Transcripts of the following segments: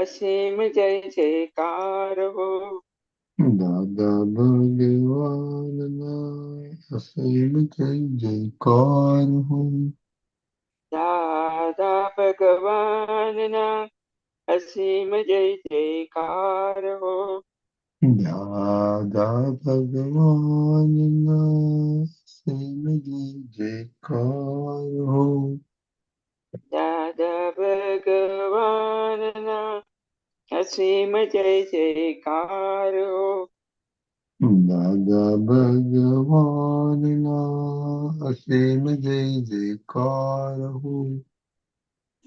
અસીમ જય જયકાર હો. દાદા ભગવાનના અસીમ જય જયકાર હો. દાદા ભગવાનના અસીમ જય જયકાર હો. દાદા ભગવાનના અસીમ જય જયકાર હો. દાદા ભગવાનના અસીમ જય જયકાર હો. દાદા ભગવાનના અસીમ જય જયકાર હો.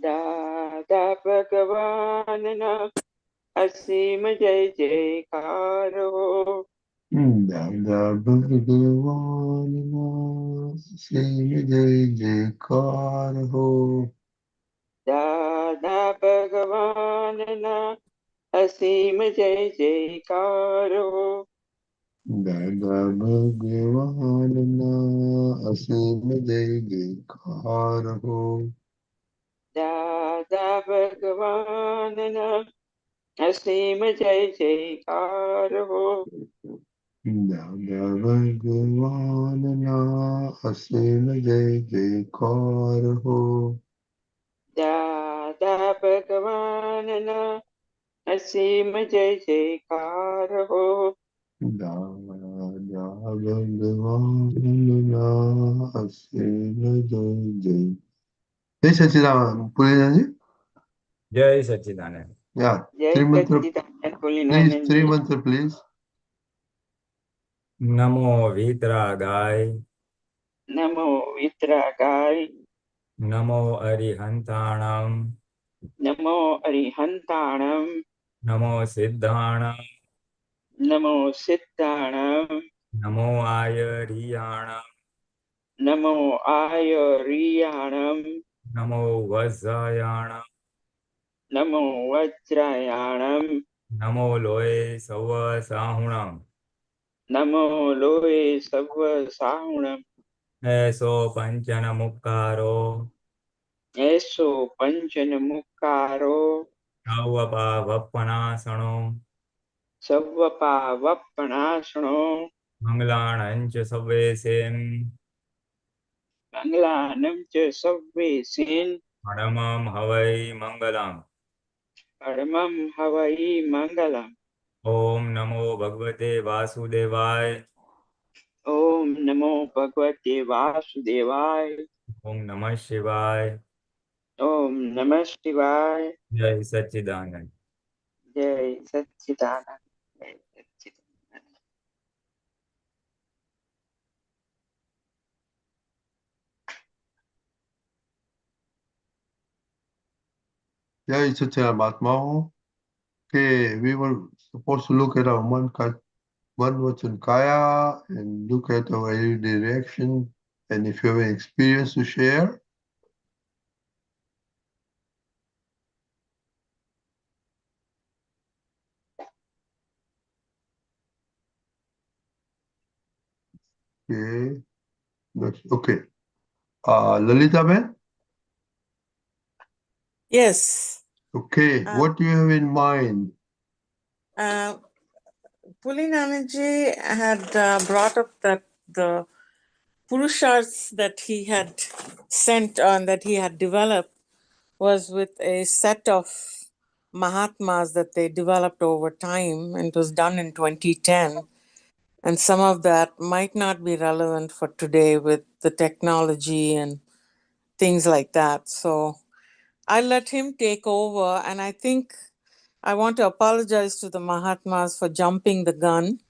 દાદા ભગવાનના અસીમ જય જયકાર હો. દાદા ભગવાનના અસીમ જય જયકાર હો. દાદા ભગવાનના અસીમ જય જયકાર હો. દાદા ભગવાનના અસીમ જય જયકાર હો. દાદા ભગવાનના અસીમ જય જયકાર હો. દાદા ભગવાનના અસીમ જય જયકાર હો. દાદા ભગવાનના અસીમ જય જયકાર હો. દાદા ભગવાનના અસીમ જય જય. Jai Sachidanand, Pulinanandji. જય સચ્ચિદાનંદ. Yeah, જય three mantra, Sachidanand please, three Pulinanandji. mantra, please. નમો વિતરાગાય, નમો વિતરાગાય, નમો અરિહંતાણમ, નમો અરિહંતાણમ, નમો સિદ્ધાણમ, નમો સિદ્ધાણમ, નમો આયરિયાણમ, નમો આયરિયાણમ, નમો વજ્રયાણમ, નમો વજ્રાયાણમ, નમો લોય સવ સાહુણમ, નમો લોહે સર્વ સાહુણમ. એસો પંચન મુક્કારો, એસો પંચન મુક્કારો, નવપા વપનાસણો, સવ્વપા વપનાશણો, મંગલાણંચ સવેસેમ, મંગલાનમ ચ સવ્વે સેન, પરમમ હવૈ મંગલમ. પરમં હવૈ મંગલમ. ઓમ નમો ભગવતે વાસુદેવાય. ઓમ નમો ભગવતે વાસુદેવાય. ઓમ નમઃ શિવાય. ઓમ નમઃ શિવાય. જય સચ્ચિદાનંદ. જય સચ્ચિદાનંદ. જય સચ્ચિદાનંદ. Jai Sachidanand, Mahatma. Okay, we were supposed to look at our Mann, Vachan, Kaya and look at our everyday reaction. And if you have an experience to share, okay, okay. Lalita Ben, Yes. okay, what do you have in mind? Pulinanandji had brought up that the Purushars that he had sent on, that he had developed, was with a set of Mahatmas that they developed over time, and it was done in 2010. And some of that might not be relevant for today with the technology and things like that. So I let him take over, and I think I want to apologize to the Mahatmas for jumping the gun.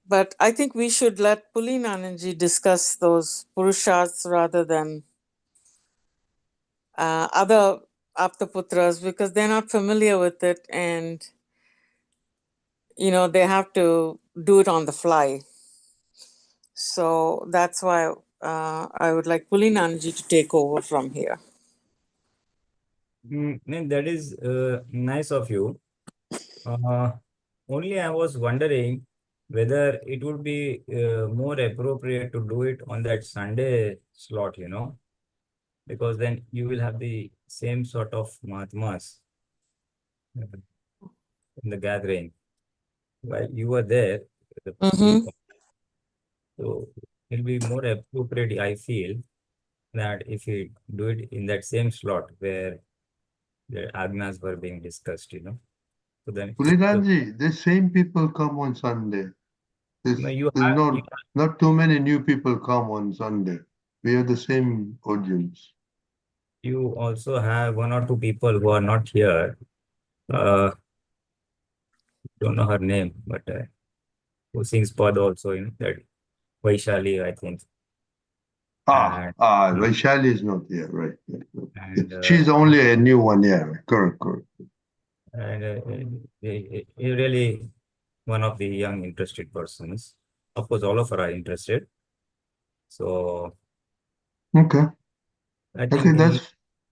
But I think we should let Pulinanandji discuss those Purushas rather than other Aptaputras, because they're not familiar with it, and they have to do it on the fly. So that's why I would like Pulinanandji to take over from here. That is nice of you. Only I was wondering whether it would be more appropriate to do it on that Sunday slot, because then you will have the same sort of Mahatmas. in the gathering. While you were there, Mm-hmm. so it'll be more appropriate, I feel, that if you do it in that same slot where the agnas were being discussed. So then, Pulinanji, the same people come on Sunday. no, There's not too many new people come on Sunday. We have the same audience. you also have one or two people who are not here. Don't know her name, but who sings Pad also, that Vaishali, I think. And Vaishali is not here, right? and She's only a new one here. Correct. really one of the young interested persons. Of course, all of her are interested. So Okay. I Okay, think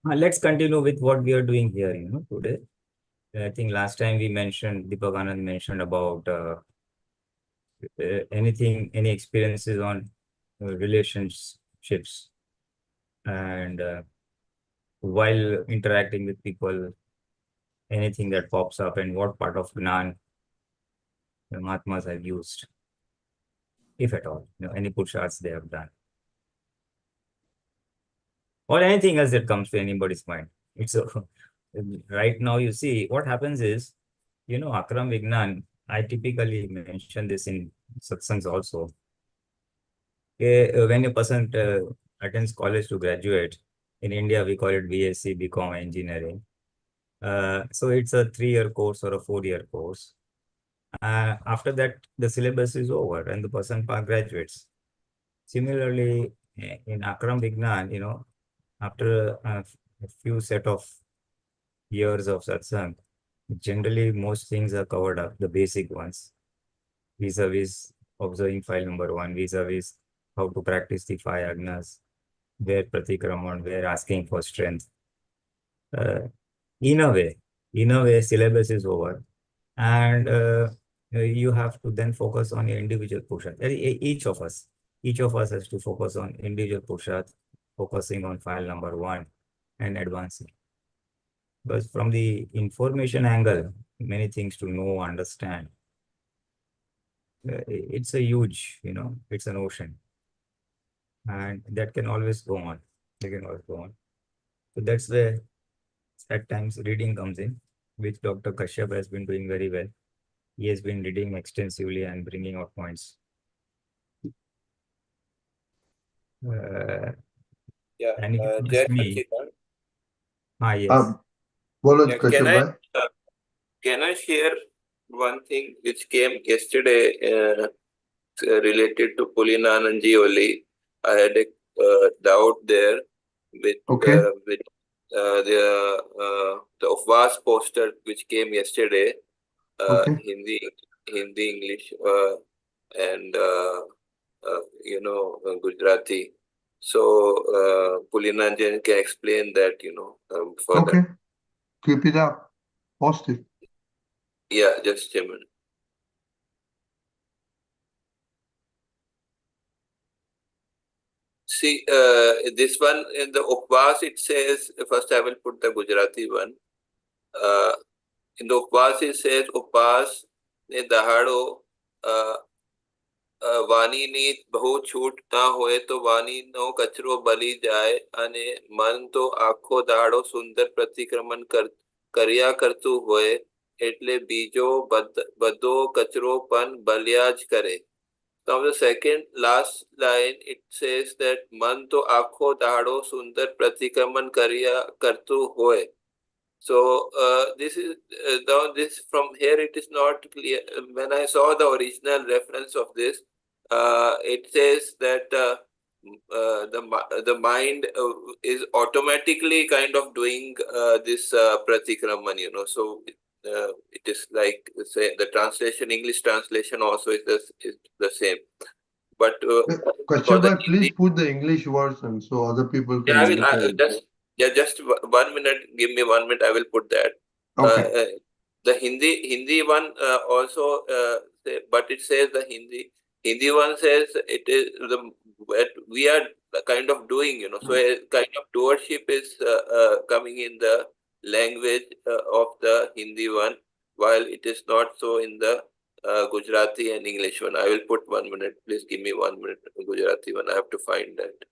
let's continue with what we are doing here, today. I think last time we mentioned, Deepakanand mentioned about any experiences on relationships, and while interacting with people, anything that pops up, and what part of Gnan the Mahatmas have used, if at all, any purushas they have done, or anything else that comes to anybody's mind. It's right now, you see, what happens is, Akram Vignan, I typically mention this in satsangs also. When a person attends college to graduate, in India, we call it BSc, BCom engineering. So it's a 3-year course or a 4-year course. After that, the syllabus is over and the person graduates. Similarly, in Akram Vignan, after a few set of years of satsang, generally most things are covered up, the basic ones, vis-a-vis observing file number 1, vis-a-vis how to practice the 5 agnas, where pratikraman, where asking for strength. In a way, syllabus is over, and you have to then focus on your individual purushat. Each of us has to focus on individual purushat, focusing on file number 1 and advancing. Because from the information angle, many things to know, understand. It's a huge, it's an ocean, and that can always go on. They can always go on. So that's where at times reading comes in, which Dr. Kashyap has been doing very well. He has been reading extensively and bringing out points. And if you ask me, yes. Can I share one thing which came yesterday related to Pulinanandji only? I had a doubt there with the Upvas poster which came yesterday, Hindi, English, and Gujarati. So Pulinanandji can explain that, further. Okay, keep it up. Positive. Yeah, just a minute. See, this one in the Upvas, it says, first I will put the Gujarati one. In the Upvas, it says, Upvas ne dahado વાણીની બહુ છૂટ ના હોય તો વાણીનો કચરો બળી જાય અને મન તો આખો દાડો સુંદર પ્રતિક્રમણ કર્યા કરતું હોય એટલે બીજો બધો કચરો પણ બલ્યા જ કરે. Now the second last line, it says that મન તો આખો દાડો સુંદર પ્રતિક્રમણ કર્યા કરતું હોય. So this is this from here it is not clear. When I saw the original reference of this, it says that the mind is automatically kind of doing this pratikraman, So it is like say the translation, English translation also is the same. But Kashyap, please put the English version so other people can understand. Just 1 minute. Give me 1 minute. I will put that. Okay. The Hindi one also, but it says the Hindi one says it is what we are kind of doing, So a kind of doership is coming in the language of the Hindi one, while it is not so in the Gujarati and English one. I will put 1 minute. Please give me 1 minute. Gujarati one. I have to find that.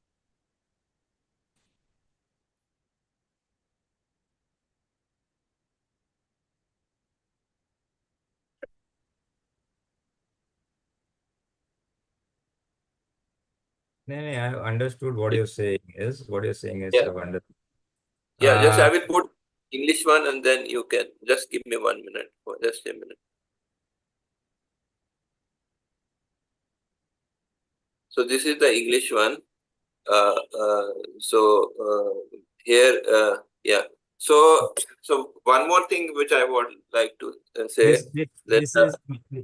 No, I have understood what you're saying is. What you're saying is, Yeah. I've understood. Yeah, just I will put English one and then you can just give me 1 minute. Just a minute. So this is the English one. Here, yeah. So one more thing which I would like to say that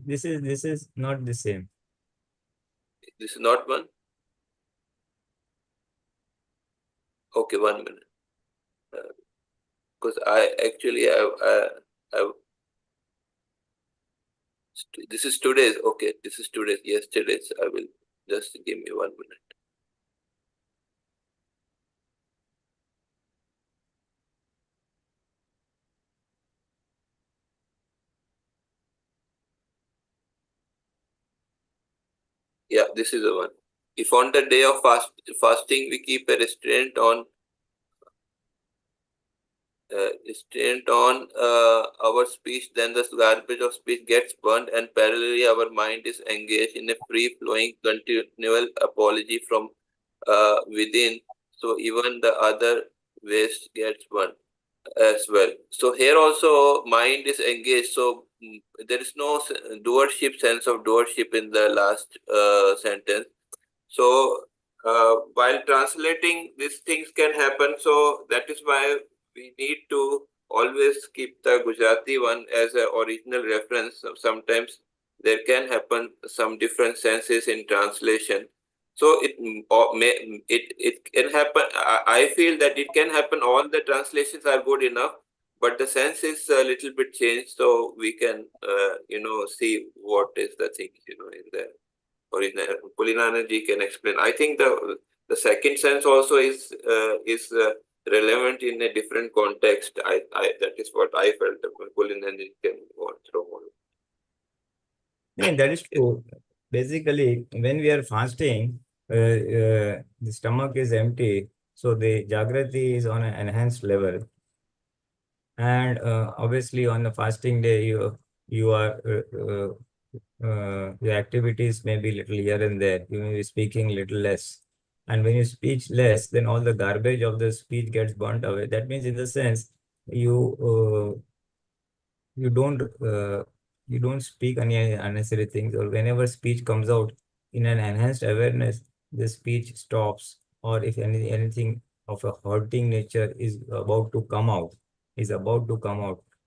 This is not the same. this is not one. Okay, 1 minute. Because I actually this is today's. Okay, this is today's. Yesterday's. I will just give me 1 minute. Yeah, this is the one. If on the day of fasting we keep a restraint on our speech, then the garbage of speech gets burned, and parallelly our mind is engaged in a free-flowing, continual apology from within. So even the other waste gets burned as well. So here also mind is engaged. So there is no sense of doership in the last sentence. So while translating, these things can happen. So that is why we need to always keep the Gujarati one as an original reference. Sometimes there can happen some different senses in translation. So it can happen. I feel that it can happen. All the translations are good enough, but the sense is a little bit changed. So we can see what is the thing in there. Pulinanandji can explain. I think the second sense also is relevant in a different context. That is what I felt. Pulinanandji can go on through more. Yeah, that is true. Basically, when we are fasting, the stomach is empty, so the Jagrati is on an enhanced level. And obviously, on the fasting day, you are your activities may be little here and there. You may be speaking little less. And when you speak less, then all the garbage of the speech gets burnt away. That means, in the sense, you you don't you don't speak any unnecessary things, or whenever speech comes out in an enhanced awareness, the speech stops, or if anything of a hurting nature is about to come out,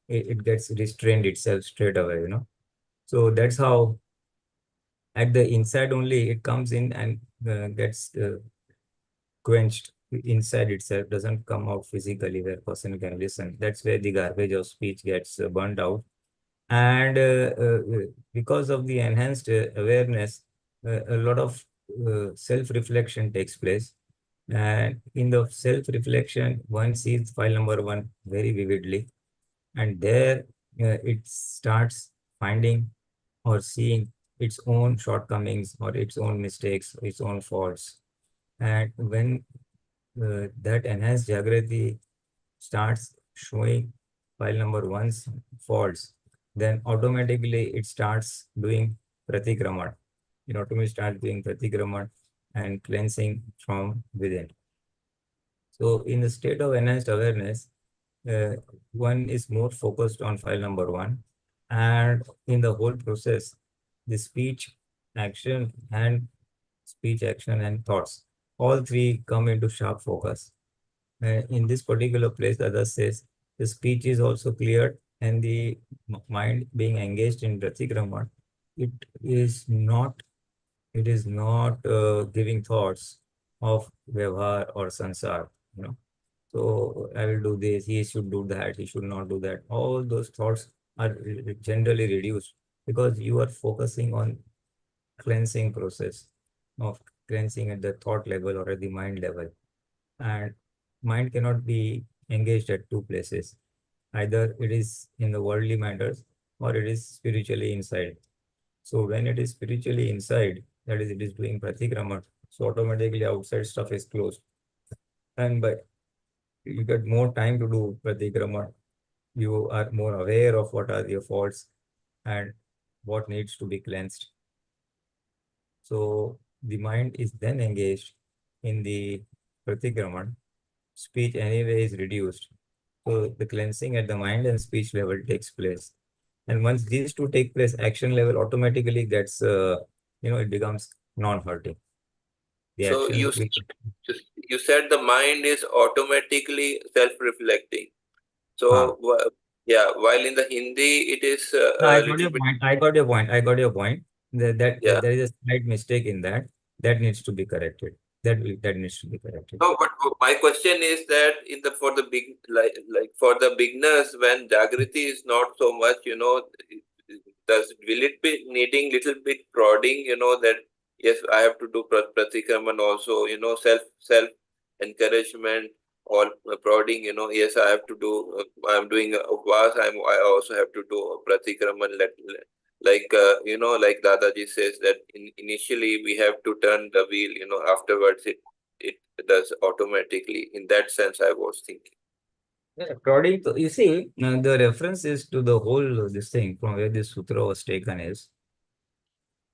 it gets restrained itself straight away, So that's how at the inside only it comes in and gets quenched inside itself, doesn't come out physically where person can listen. That's where the garbage of speech gets burned out. And because of the enhanced awareness, a lot of self-reflection takes place. And in the self-reflection, one sees file number 1 very vividly. And there it starts finding or seeing its own shortcomings or its own mistakes, its own faults. And when that enhanced Jagrati starts showing file number 1's faults, then automatically it starts doing pratikraman. It automatically starts doing pratikraman and cleansing from within. So in the state of enhanced awareness, one is more focused on file number 1, and in the whole process, the action speech, action, and thoughts, all three come into sharp focus. In this particular place, Dada says the speech is also cleared, and the mind being engaged in Ratikraman, it is not giving thoughts of Vyavhar or Sansar, So I will do this, he should do that, he should not do that. All those thoughts are generally reduced because you are focusing on cleansing process of cleansing at the thought level or at the mind level. And mind cannot be engaged at two places. Either it is in the worldly matters or it is spiritually inside. So when it is spiritually inside, that is, it is doing pratikrama, so automatically outside stuff is closed. And by you get more time to do pratikrama, you are more aware of what are your faults and what needs to be cleansed. So the mind is then engaged in the pratikraman. Speech anyway is reduced. So the cleansing at the mind and speech level takes place. And once these two take place, action level automatically gets, it becomes non-hurting. The So action will. you said the mind is automatically self-reflecting. Ah. So yeah, while in the Hindi it is No, I a got little your bit, point. I got your point. I got your point. yeah. There is a slight mistake in that. That needs to be corrected. That needs to be corrected. No, but my question is that in the for the big like for the beginners when Jagriti is not so much, will it be needing little bit prodding, that yes, I have to do pratikraman also, self encouragement or prodding, yes, I have to do. I'm doing upvas. I also have to do pratikraman. Like like Dadaji says that initially we have to turn the wheel. Afterwards it does automatically. In that sense, I was thinking. Yeah, according to, you see, the reference is to the whole this thing from where this sutra was taken is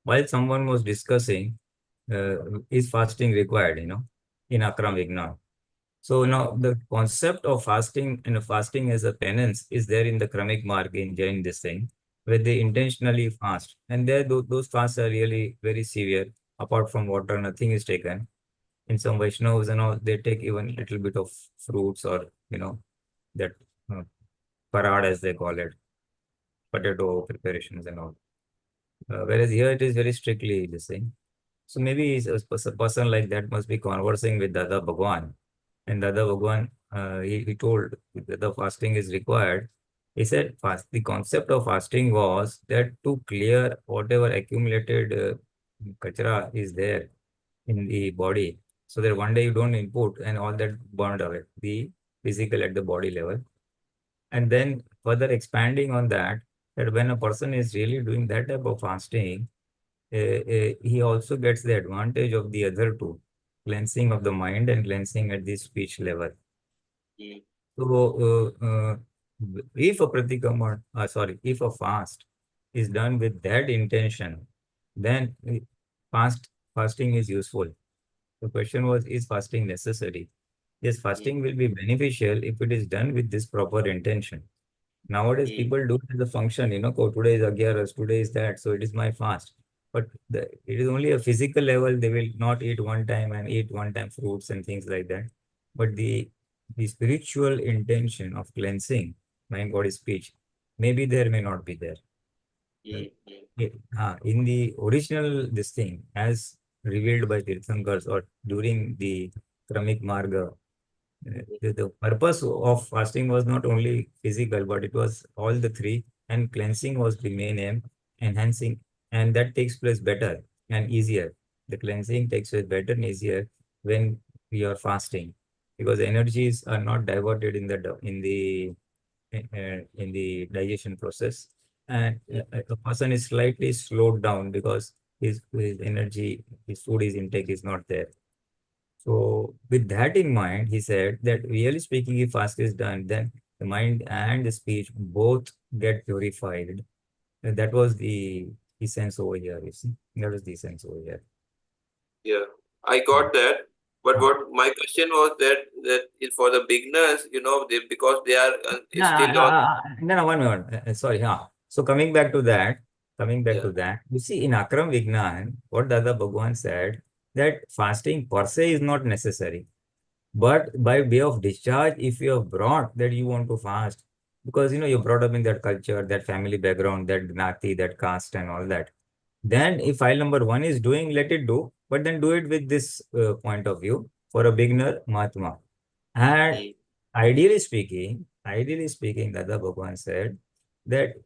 while someone was discussing uh, is fasting required, in Akram Vignan. So now the concept of fasting and fasting as a penance is there in the Kramik mark in Jain this thing, where they intentionally fast. And there those fasts are really very severe. Apart from water, nothing is taken. In some Vaishnavas and all, they take even little bit of fruits or, that uh, parad as they call it, potato preparations and all. Whereas here it is very strictly the same. So maybe a person like that must be conversing with Dada Bhagwan. And Dada Bhagwan, he told that the fasting is required. He said the concept of fasting was that to clear whatever accumulated kachra is there in the body, so that one day you don't input and all that burned away, the physical at the body level. And then further expanding on that, that when a person is really doing that type of fasting, he also gets the advantage of the other two, cleansing of the mind and cleansing at the speech level. Mm. So, if a pratikama, if a fast is done with that intention, then fasting is useful. The question was, is fasting necessary? Yes, fasting will be beneficial if it is done with this proper intention. Nowadays, people do it as a function, "Oh, today is Agyaras, today is that, so it is my fast." But it is only a physical level, they will not eat one time and eat one time fruits and things like that. But the spiritual intention of cleansing mind, body, speech, maybe there, may not be there. In the original, this thing, as revealed by Tirthankars or during the Kramik Marga, the purpose of fasting was not only physical, but it was all the three, and cleansing was the main aim, enhancing, and that takes place better and easier. The cleansing takes place better and easier when we are fasting, because energies are not diverted in the digestion process, and a person is slightly slowed down because his energy, his food, his intake is not there. So with that in mind, he said that really speaking, if fast is done, then the mind and the speech both get purified. And that was the essence over here, you see. That was the essence over here. Yeah, I got that. But what my question was that is for the beginners, because they are still on. No, one minute. Sorry, huh. So coming back Yeah. to that, you see, in Akram Vignan, what Dada Bhagwan said, that fasting per se is not necessary. But by way of discharge, if you have brought that you want to fast, because you're brought up in that culture, that family background, that gnati, that caste, and all that, then if file number one is doing, let it do, but then do it with this point of view for a beginner Mahatma. And ideally speaking, Dada Bhagwan said that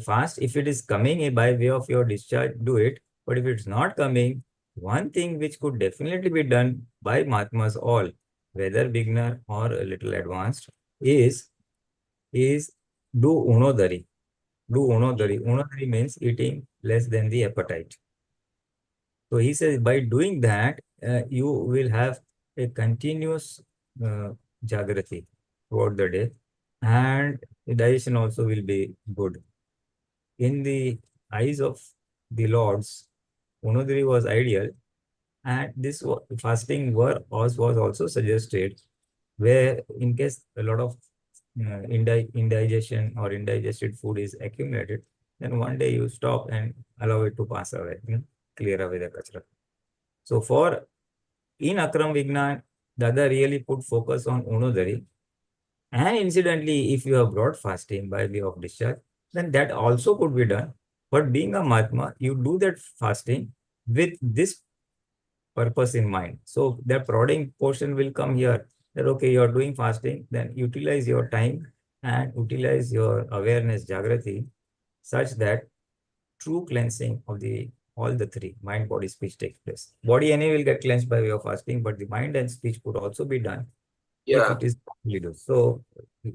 fast, if it is coming by way of your discharge, do it. But if it's not coming, one thing which could definitely be done by Mahatmas all, whether beginner or a little advanced, is do unodari. Do unodari. Unodari means eating less than the appetite. So he says by doing that, you will have a continuous jagrati throughout the day, and the digestion also will be good. In the eyes of the lords, unodari was ideal, and this fasting was also suggested, where in case a lot of indigestion or indigested food is accumulated, then one day you stop and allow it to pass away, clear away the kachra. So in Akram Vignan, Dada really put focus on unodari. And incidentally, if you have brought fasting by way of discharge, then that also could be done. But being a Mahatma, you do that fasting with this purpose in mind. So the prodding portion will come here that, okay, you're doing fasting, then utilize your time and utilize your awareness, Jagrati, such that true cleansing of the all the three, mind, body, speech, takes place. Body anyway will get cleansed by way of fasting, but the mind and speech could also be done if Yeah, it is properly done. So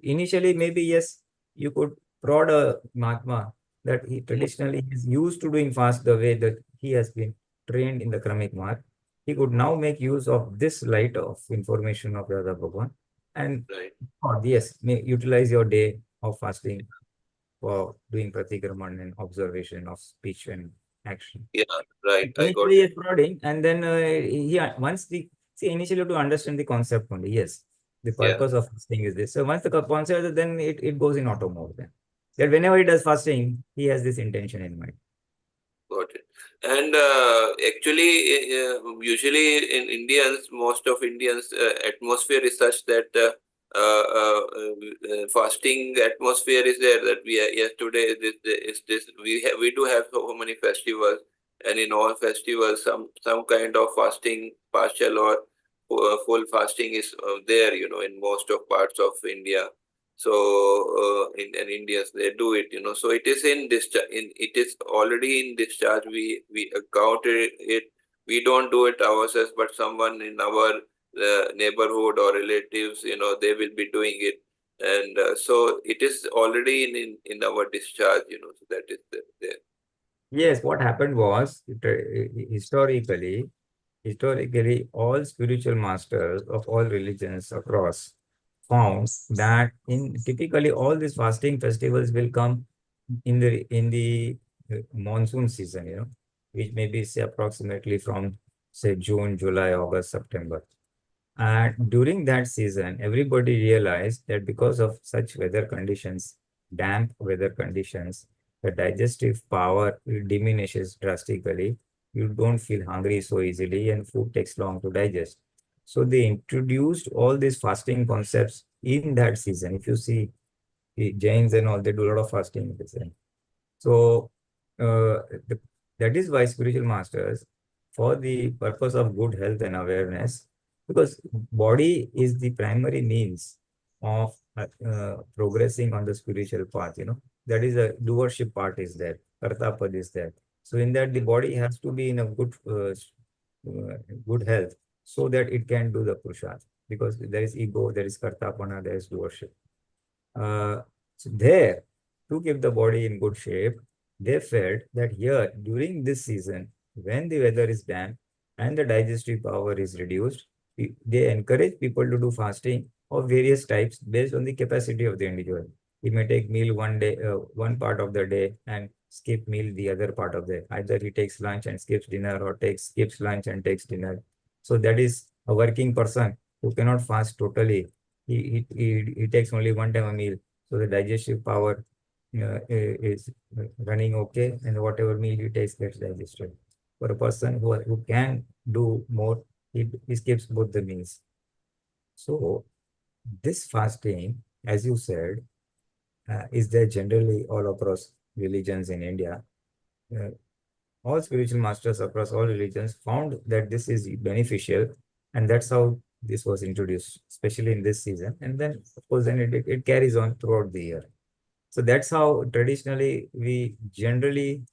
initially, maybe yes, you could prod a Mahatma that he traditionally is used to doing fast the way that he has been trained in the Kramik Mark. He could now make use of this light of information of the other Bhagwan and right. yes, may utilize your day of fasting for doing pratikraman and observation of speech and action. Yeah, right. I got Initially, it. it's prodding, and then once the see initially to understand the concept only. Yes, the Yeah, purpose of fasting is this. So once the concept, then it goes in auto mode. Then that whenever he does fasting, he has this intention in mind. got it. And actually, usually in Indians, most of Indians, atmosphere is such that fasting atmosphere is there. That we are, yes, today this we do have so many festivals, and in all festivals, some kind of fasting, partial or full fasting is there. In most of parts of India. So in Indians they do it, so it is in discharge, it is already in discharge. We accounted it. We don't do it ourselves, but someone in our neighborhood or relatives, they will be doing it. And so it is already in our discharge, so that is there. Yes, what happened was historically, all spiritual masters of all religions across found that in typically all these fasting festivals will come in the monsoon season, which may be say approximately from say June, July, August, September. And during that season, everybody realized that because of such weather conditions, damp weather conditions, the digestive power diminishes drastically. You don't feel hungry so easily, and food takes long to digest. So they introduced all these fasting concepts in that season. If you see the Jains and all, they do a lot of fasting in this. So the, that is why spiritual masters, for the purpose of good health and awareness, because body is the primary means of progressing on the spiritual path. That is a doership part is there, kartapad is there. So in that the body has to be in a good health so that it can do the purusharth. Because there is ego, there is kartapana, there is doership. So there, to keep the body in good shape, they felt that here, during this season, when the weather is damp and the digestive power is reduced, they encourage people to do fasting of various types based on the capacity of the individual. He may take meal one day, one part of the day, and skip meal the other part of the day. Either he takes lunch and skips dinner, or skips lunch and takes dinner. So that is a working person who cannot fast totally. He takes only one time a meal, so the digestive power is running okay, and whatever meal he takes gets digested. For a person who can do more, he skips both the meals. So this fasting, as you said, is there generally all across religions in India. Uh, all spiritual masters across all religions found that this is beneficial, and that's how this was introduced, especially in this season. And then, of course, then it carries on throughout the year. So that's how traditionally we generally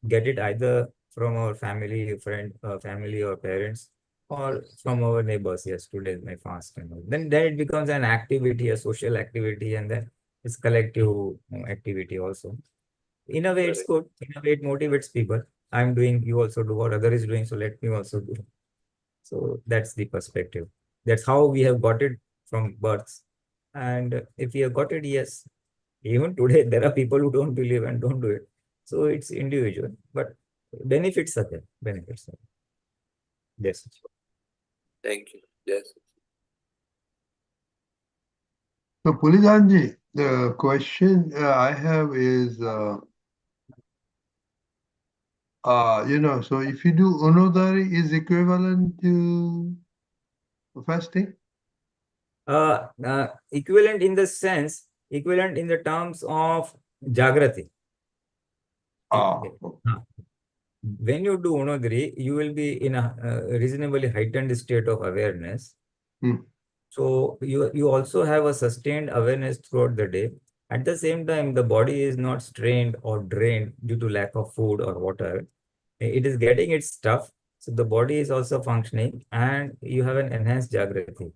get it, either from our family or parents, or from our neighbors. Yes, today is my fast. And all. Then it becomes an activity, a social activity, and then It's collective activity also. In a way, it's good. In a way, it motivates people. I'm doing, you also do what other is doing, so let me also do. So that's the perspective. That's how we have got it from birth. And if we have got it, yes, even today, there are people who don't believe and don't do it. So it's individual, but benefits are there. Benefits are there. Yes. Thank you. Yes. So, Pulinanandji, the question I have is, so if you do unodari is equivalent to fasting? Equivalent in the sense, equivalent in the terms of Jagrati. Ah, When you do unodari, you will be in a reasonably heightened state of awareness. So you also have a sustained awareness throughout the day. At the same time, the body is not strained or drained due to lack of food or water. It is getting its stuff. So the body is also functioning and you have an enhanced Jagrati.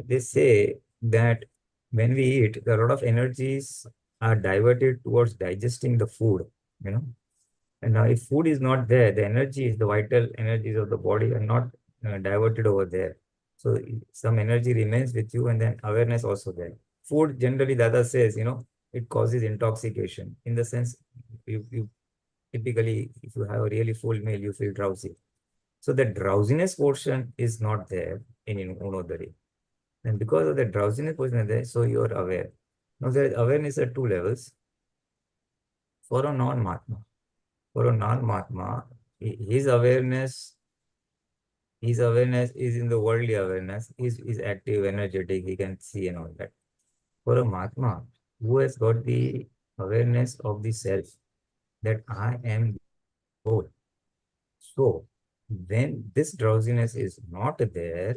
They say that when we eat, a lot of energies are diverted towards digesting the food, And now if food is not there, the energies, the vital energies of the body are not diverted over there. So some energy remains with you and then awareness also there. Food generally, Dada says, it causes intoxication. In the sense, you typically, if you have a really full meal, you feel drowsy. So the drowsiness portion is not there in unodari. And because of the drowsiness portion is there, so you are aware. Now there is awareness at two levels. For a non-Mahatma, his awareness is in the worldly awareness, is active, energetic, he can see and all that. For a Mahatma who has got the awareness of the self, that I am the whole. So when this drowsiness is not there,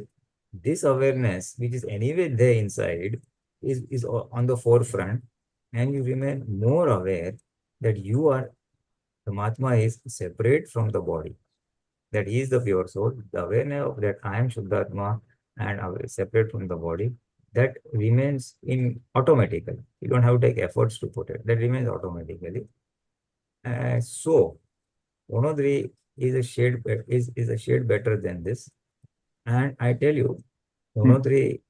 this awareness, which is anyway there inside, is on the forefront, and you remain more aware that you are, the Mahatma is separate from the body, that he is the pure soul. The awareness of that I am Shuddhatma and separate from the body, that remains in automatically. You don't have to take efforts to put it. That remains automatically. So Onodri is a shade better than this. And I tell you, Onodri,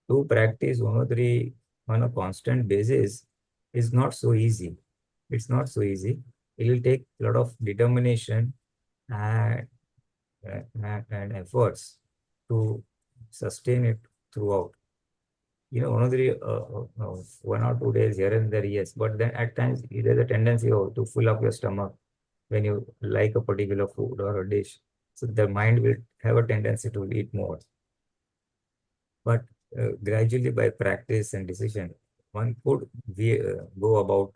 to practice Onodri on a constant basis is not so easy. It's not so easy. It will take a lot of determination and, and efforts to sustain it throughout. Onodri, 1 or 2 days here and there, yes, but then at times there's a tendency to fill up your stomach when you like a particular food or a dish. So the mind will have a tendency to eat more. But gradually by practice and decision, one could go about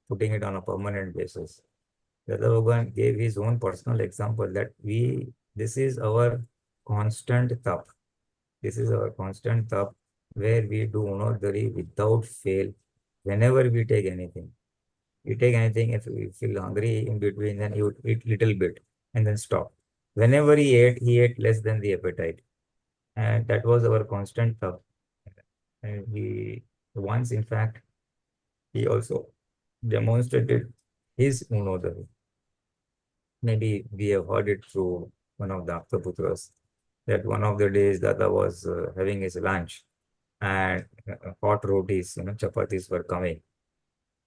putting it on a permanent basis. Dada Bhagwan gave his own personal example that this is our constant tap. This is our constant tap where we do unodari without fail whenever we take anything. You take anything, if you feel hungry in between, then you eat little bit and then stop. Whenever he ate less than the appetite. And that was our constant thought. And once, in fact, he also demonstrated his unodari. Maybe we have heard it through one of the Aptaputras, that one of the days Dada was having his lunch and hot rotis, chapatis were coming.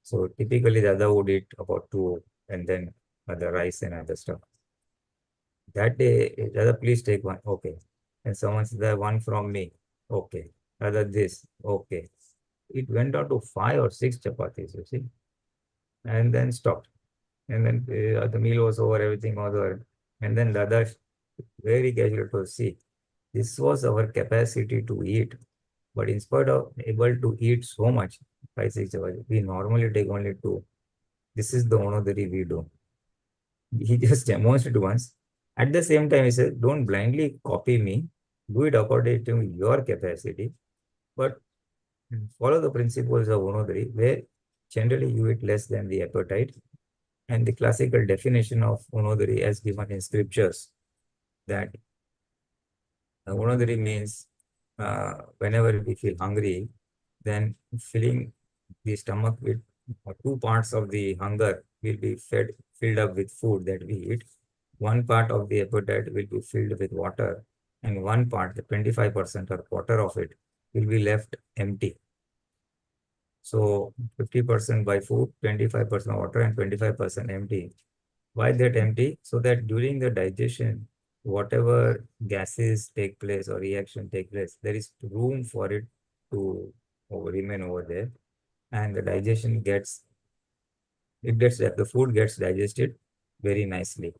So typically Dada would eat about two and then other rice and other stuff. That day, Dada, please take one. Okay. And someone said, "That one from me." Okay. Dada, this. Okay. It went down to 5 or 6 chapatis, you see, and then stopped. And then the meal was over, everything was over. And then Dada very casual to see, this was our capacity to eat. But in spite of able to eat so much, 5, 6 chapatis, we normally take only 2. This is the unodari we do. He just demonstrated once. At the same time, he said, don't blindly copy me. Do it according to your capacity. But follow the principles of unodari, where generally you eat less than the appetite. And the classical definition of unodari as given in scriptures, that unodari means whenever we feel hungry, then filling the stomach with two parts of the hunger will be filled up with food that we eat. One part of the appetite will be filled with water, and one part, the 25% or quarter of it, will be left empty. So 50% by food, 25% water, and 25% empty. Why that empty? So that during the digestion, whatever gases take place or reaction take place, there is room for it to remain over there, and the digestion the food gets digested very nicely.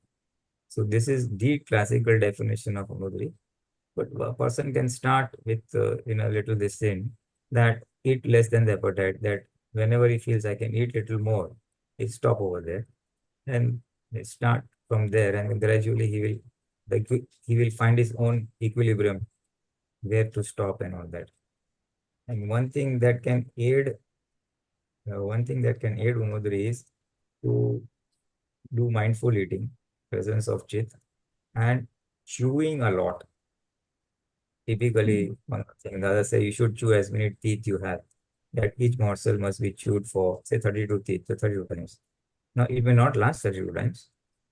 So this is the classical definition of unodari. But a person can start with a little this thing, that eat less than the appetite, that whenever he feels I can eat little more, he stop over there and start from there, and then gradually he will find his own equilibrium where to stop and all that. And one thing that can aid unodari is to do mindful eating, presence of chit, and chewing a lot. Typically, one thing, the other say you should chew as many teeth you have. That each morsel must be chewed for, say, 32 teeth, so 32 times. Now, it may not last 32 times,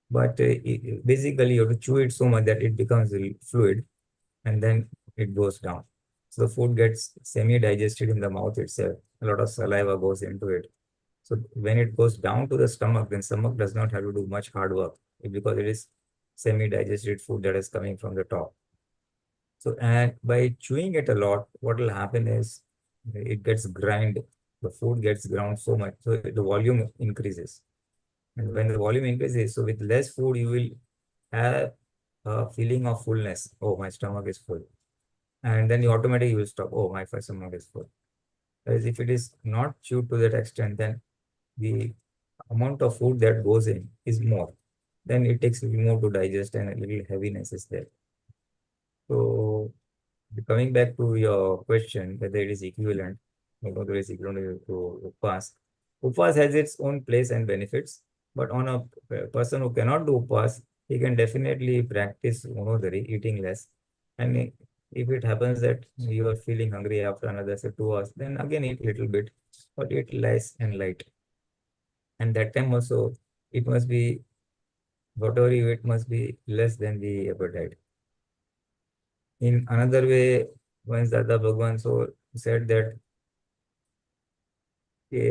but basically you have to chew it so much that it becomes fluid, and then it goes down. So the food gets semi-digested in the mouth itself. A lot of saliva goes into it. So when it goes down to the stomach, then stomach does not have to do much hard work because it is semi-digested food that is coming from the top. So, and by chewing it a lot, what will happen is it gets grind, the food gets ground so much, so the volume increases. And when the volume increases, so with less food, you will have a feeling of fullness. Oh, my stomach is full. And then you automatically will stop. Oh, my stomach is full. Whereas if it is not chewed to that extent, then the amount of food that goes in is more. Then it takes a little more to digest and a little heaviness is there. So coming back to your question, whether it is equivalent, whether it is equivalent to upas. Upas has its own place and benefits, but on a person who cannot do upas, he can definitely practice unodari, eating less. And if it happens that you are feeling hungry after another say 2 hours, then again eat little bit, but eat less and light. And that time also, it must be, whatever you eat must be less than the appetite. In another way, once Dada Bhagwan so said that કે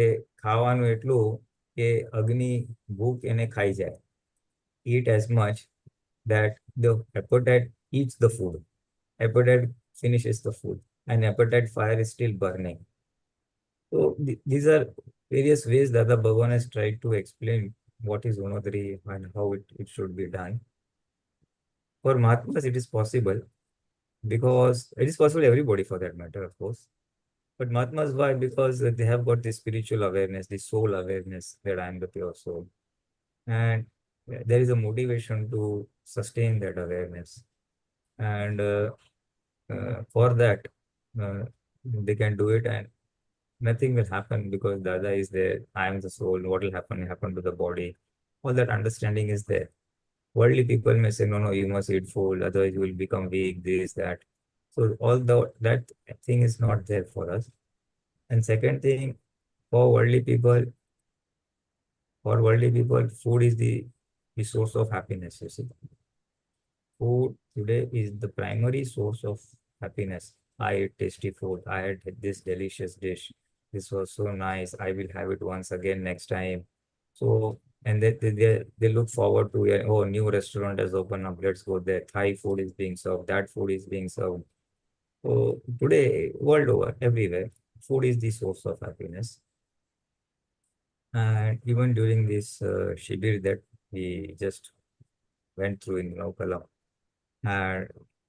ખાવાનું એટલું કે અગ્નિ ભૂખ એને ખાઈ જાય. Eat as much that the appetite eats the food. Appetite finishes the food, and appetite fire is still burning. So these are various ways Dada Bhagwan has tried to explain what is unodari and how it should be done. For Mahatmas, it is possible because it is possible everybody for that matter, of course. But Mahatmas, why? Because they have got this spiritual awareness, this soul awareness that I am the pure soul. And there is a motivation to sustain that awareness. And for that, they can do it and nothing will happen because Dada is there. I am the soul. What will happen to the body. All that understanding is there. Worldly people may say, no, no, you must eat food, otherwise you will become weak, this, that. So that thing is not there for us. And second thing, for worldly people, food is the source of happiness. You see, food today is the primary source of happiness. I ate tasty food. I had this delicious dish. This was so nice. I will have it once again next time. So, and they look forward to, oh, new restaurant has opened up. Let's go there. Thai food is being served. That food is being served. So today, world over, everywhere, food is the source of happiness. And even during this shibir that we just went through in Kalam, and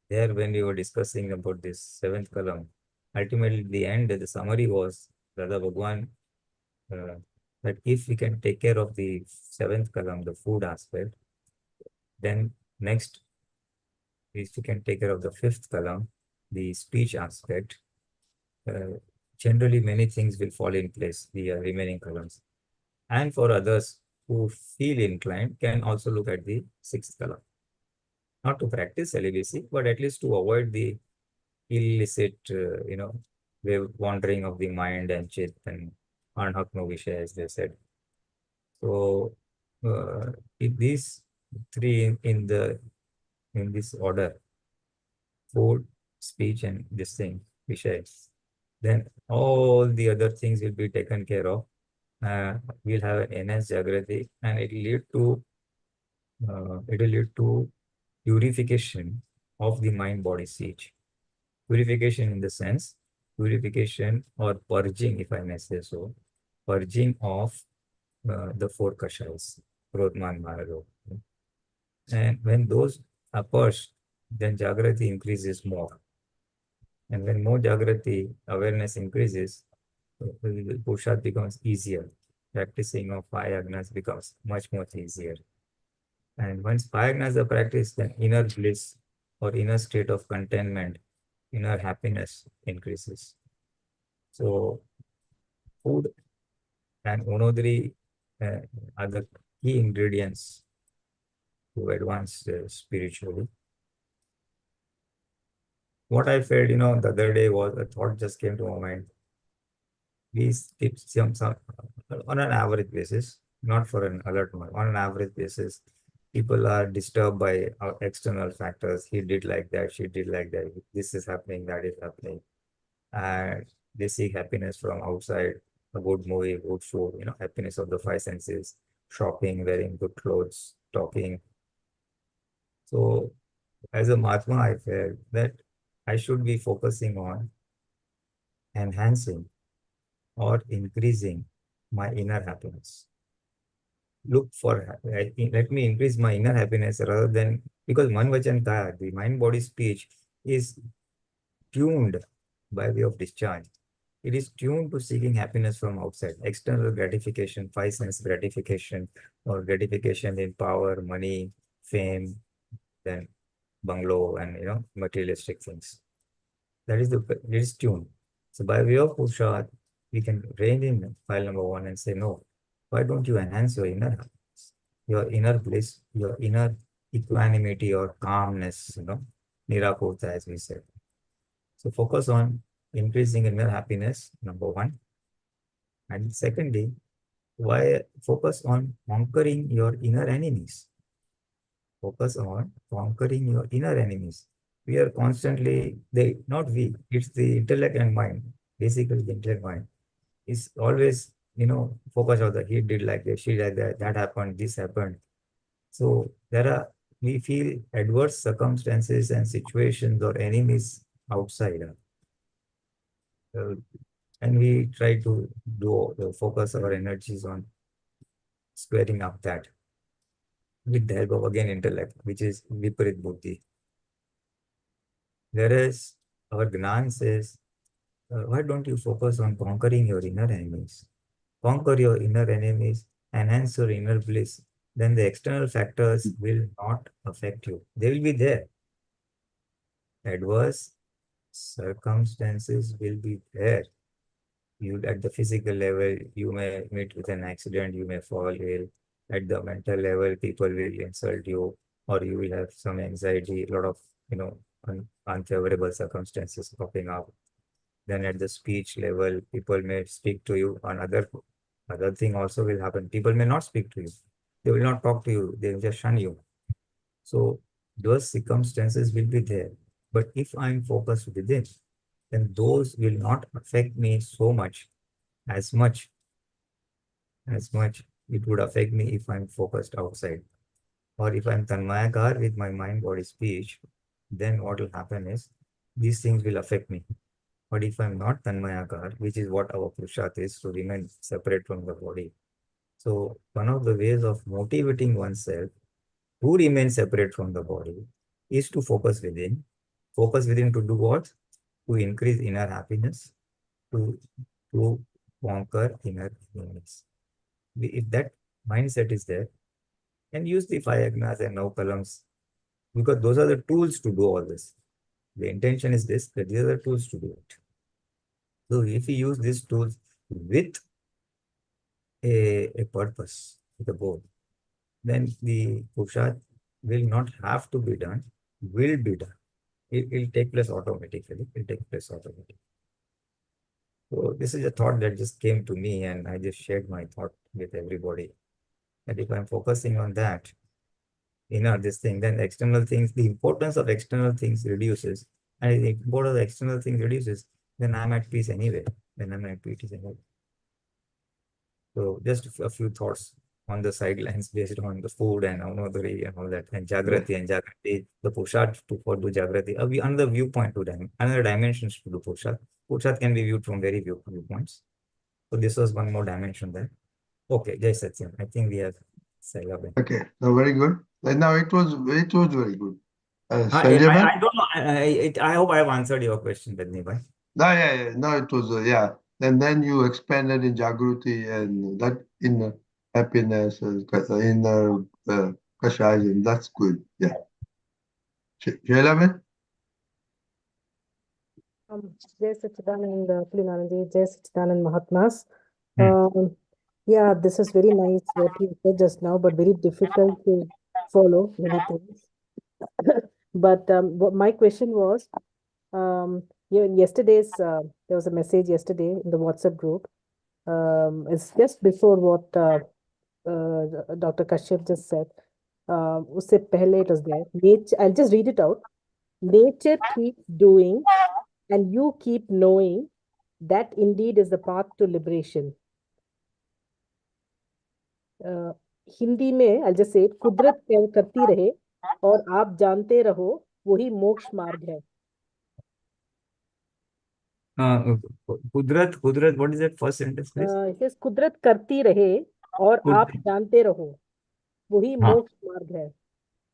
there when we were discussing about this seventh Kalam, ultimately the end, the summary was Dada Bhagwan, that if we can take care of the seventh Kalam, the food aspect, then next, if we can take care of the fifth Kalam, the speech aspect, generally many things will fall in place, the remaining columns. And for others who feel inclined, can also look at the sixth column. Not to practice celibacy, but at least to avoid the illicit, wandering of the mind and chit and anhakno vishay, as they said. So if these three in this order, food, speech, and this thing, vishay, then all the other things will be taken care of. We'll have an enhanced jagrati, and it will lead to purification of the mind body siege. Purification in the sense, purification or purging, if I may say so, purging of the four kashas, Krodh, Mara. And when those are purged, then Jagrati increases more. And when more Jagrati awareness increases, Purusharth becomes easier. Practicing of five agnas becomes much, much easier. And once five agnas are practiced, then inner bliss or inner state of contentment, inner happiness increases. So food and unodari are the key ingredients to advance spiritually. What I felt, the other day was a thought just came to my mind. We skip some on an average basis, not for an alert one, on an average basis, people are disturbed by external factors. He did like that, she did like that, this is happening, that is happening. And they seek happiness from outside, a good movie, good food, happiness of the five senses, shopping, wearing good clothes, talking. So as a Mahatma, I felt that I should be focusing on enhancing or increasing my inner happiness. Look for, let me increase my inner happiness rather than, because Mann, Vachan, Kaya, the mind, body, speech is tuned by way of discharge. It is tuned to seeking happiness from outside, external gratification, five sense gratification, or gratification in power, money, fame, then bungalow, and materialistic things. That is it is tuned. So by way of Purusharth, we can rein in file number one and say, no, why don't you enhance your inner happiness, your inner bliss, your inner equanimity or calmness, nirakurta, as we said. So focus on increasing inner happiness, number one. And secondly, why focus on conquering your inner enemies? Focus on conquering your inner enemies. We are constantly, not we, it's the intellect and mind, basically the intellect mind is always, focus on that he did like that, she did that happened, this happened. So we feel adverse circumstances and situations or enemies outside. And we try to focus our energies on squaring up that with the help of, again, intellect, which is Viparit Buddhi. Whereas our Gnan says, why don't you focus on conquering your inner enemies? Conquer your inner enemies, enhance your inner bliss. Then the external factors will not affect you. They will be there. Adverse circumstances will be there. You, at the physical level, you may meet with an accident, you may fall ill. At the mental level, people will insult you, or you will have some anxiety, a lot of, unfavorable circumstances popping up. Then at the speech level, people may speak to you. Another thing also will happen. People may not speak to you. They will not talk to you. They will just shun you. So those circumstances will be there. But if I'm focused within, then those will not affect me so much, as much it would affect me if I'm focused outside. Or if I'm tanmayakar with my mind, body, speech, then what will happen is these things will affect me. But if I'm not tanmayakar, which is what our Purusharth is, to remain separate from the body. So one of the ways of motivating oneself to remain separate from the body is to focus within. Focus within to do what? To increase inner happiness, to conquer inner enemies. If that mindset is there, and use the five agnas and now kalams, because those are the tools to do all this. The intention is this, that these are the tools to do it. So if we use these tools with a purpose, with a goal, then the Purusharth will not have to be done, will be done. It will take place automatically. It will take place automatically. So this is a thought that just came to me, and I just shared my thought with everybody. That if I'm focusing on that, this thing, then external things, the importance of external things reduces. And if the importance of external things reduces, then I'm at peace anyway. Then I'm at peace anyway. So just a few thoughts on the sidelines based on the food and unodari and all that, and jagrati, the purshat for do jagrati. Another viewpoint to them, another dimensions to do purshat. Purshat can be viewed from very viewpoints. So this was one more dimension there. Okay, Jai Satsang. I think we have Sailaben. Okay, so very good. And now it was very good. I don't know. I hope I have answered your question, Bedni bhai. No, yeah. No, it was yeah. And then you expanded in Jagruti and that in happiness, in Kashayam. That's good. Yeah. Shailaben? Jai Sachidanand, Pulinanandji, Jai Sachidanand Mahatmas. Yeah, this is very nice what you said just now, but very difficult to follow many things. But what my question was, in yesterday's, there was a message yesterday in the WhatsApp group. It's just before what Dr. Kashyap just said. Usse pehle it was there. I'll just read it out. Nature keeps doing and you keep knowing that indeed is the path to liberation. Hindi में I'll just say it, कुदरत करती रहे और आप जानते रहो वही मोक्ष मार्ग है. Kudrat, what is that first sentence, please? It says कुदरत करती रहे और आप जानते रहो वही मोक्ष मार्ग है.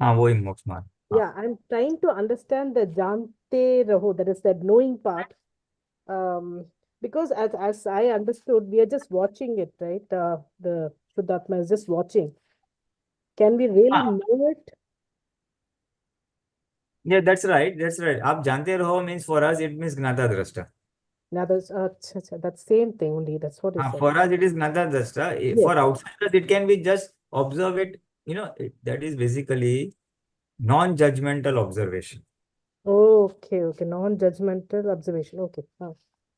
हाँ, वही मोक्ष मार्ग. Yeah, I'm trying to understand the jante raho, that is that knowing part. Because as I understood, we are just watching it, right? The Shuddhatma is just watching. Can we really know it? Yeah, that's right. That's right. Aap jante raho means for us, it means gnata drashta. Now that's same thing only. That's what it said. For us, it is gnata drashta. Yes. For outsiders, it can be just observe it. That is basically non-judgmental observation. Okay. Non-judgmental observation. Okay.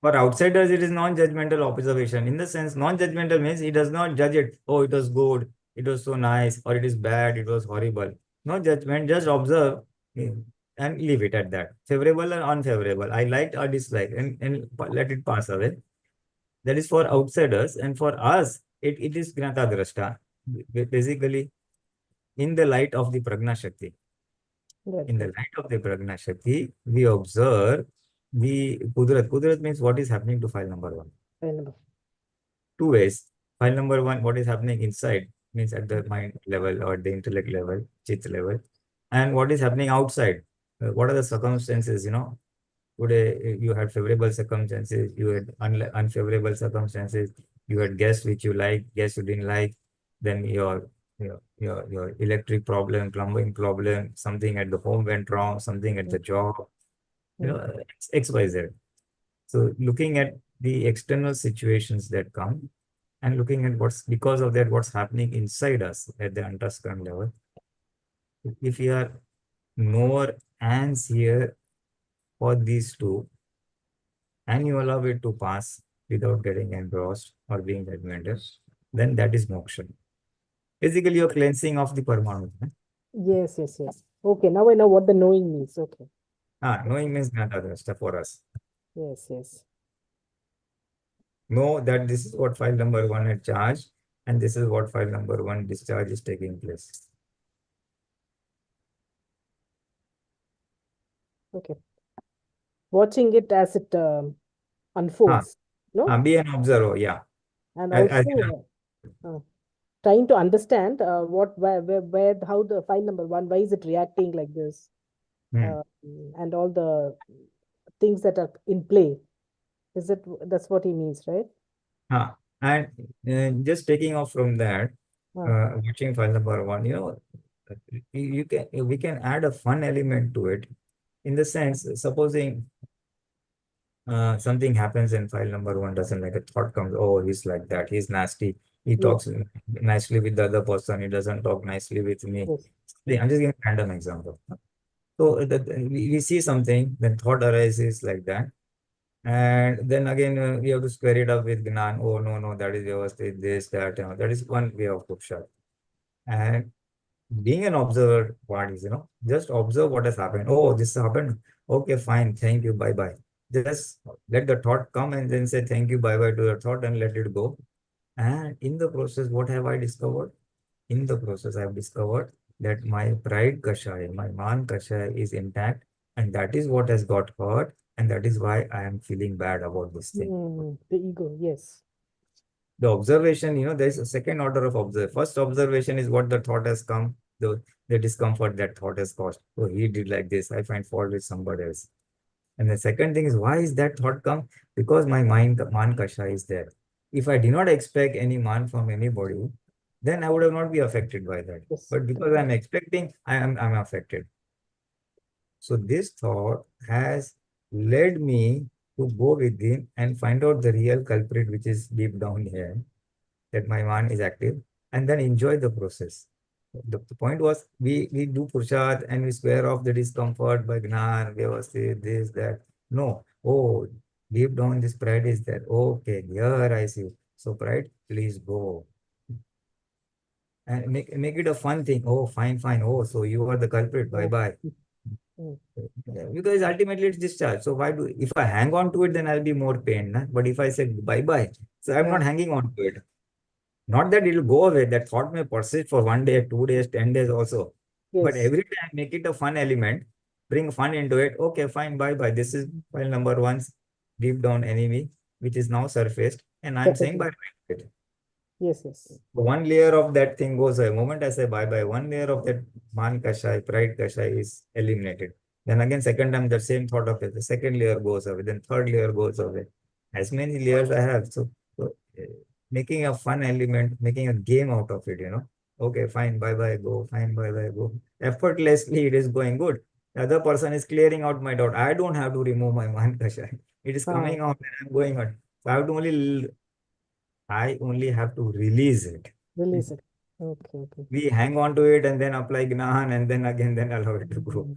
For outsiders, it is non-judgmental observation. In the sense, non-judgmental means he does not judge it. Oh, it was good, it was so nice, or it is bad, it was horrible. No judgment, just observe and leave it at that. Favorable or unfavorable. I liked or disliked, and let it pass away. That is for outsiders. And for us, it is Gnata Drashta. Basically, in the light of the Prajna Shakti. Right. In the light of the Prajna Shakti, we observe the Kudrat. Kudrat means what is happening to file number 1. File number. Two ways. File number 1, what is happening inside, means at the mind level or the intellect level, chit level. And what is happening outside. What are the circumstances, Today you had favorable circumstances, you had unfavorable circumstances, you had guests which you like, guests you didn't like, then your electric problem, plumbing problem, something at the home went wrong, something at the job, XYZ. So looking at the external situations that come and looking at because of that, what's happening inside us at the understand level. If we are knower and seer for these two, and you allow it to pass without getting engrossed or being judgmental, then that is moksha. Basically, you're cleansing of the Parmanu. Yes. Okay, now I know what the knowing means. Okay. Knowing means Gnata Drashta for us. Yes. Know that this is what file number 1 had charged, and this is what file number 1 discharge is taking place. Okay. Watching it as it unfolds. No? Be an observer, yeah. And also trying to understand how the file number 1, why is it reacting like this? And all the things that are in play. That's what he means, right? And just taking off from that, watching file number 1, we can add a fun element to it. In the sense, supposing something happens and file number 1 doesn't like, a thought comes, oh, he's like that, he's nasty, he talks nicely with the other person, he doesn't talk nicely with me. Yes. I'm just giving a random example. So we see something, then thought arises like that. And then again, we have to square it up with Gnan. Oh, no, that is Vyavasthit, this, that, that is one way of Purusharth. And being an observer, what is, just observe what has happened. Oh, this happened. Okay, fine. Thank you. Bye-bye. Just let the thought come and then say thank you, bye-bye to the thought and let it go. And in the process, what have I discovered? In the process, I have discovered that my pride kashaya, my man kashaya is intact. And that is what has got hurt. And that is why I am feeling bad about this thing. The ego, yes. The observation, there is a second order of observation. First observation is what the thought has come, the discomfort that thought has caused. Oh, he did like this. I find fault with somebody else. And the second thing is, why is that thought come? Because my mind, man kasha is there. If I did not expect any man from anybody, then I would have not be affected by that. Yes. But because I'm expecting, I'm affected. So this thought has led me to go within and find out the real culprit, which is deep down here, that my mind is active, and then enjoy the process. The point was, we do Purusharth and we square off the discomfort by Gnan, Vyavasthit, this, that. No. Oh, deep down this pride is there. Okay, here I see. So pride, please go. And make it a fun thing. Oh, fine. Oh, so you are the culprit. Bye-bye. Because ultimately it's discharge. So if I hang on to it, then I'll be more pained. Nah? But if I say bye-bye, so I'm not hanging on to it. Not that it will go away. That thought may persist for 1 day, 2 days, 10 days also. Yes. But every time make it a fun element, bring fun into it. Okay, fine, bye-bye. This is file number 1's deep down enemy, which is now surfaced. And I'm saying bye-bye. Yes. One layer of that thing goes away. The moment I say bye-bye, one layer of that man kashai, pride kashai is eliminated. Then again, second time, the same thought of it. The second layer goes away. Then third layer goes away. As many layers I have. So making a fun element, making a game out of it, Okay, fine, bye-bye, go. Fine, bye-bye, go. Effortlessly, it is going good. The other person is clearing out my doubt. I don't have to remove my man kashai. It is coming out and I'm going out. So I only have to release it. Release it. Okay. We hang on to it and then apply Gnan and then again, then allow it to go.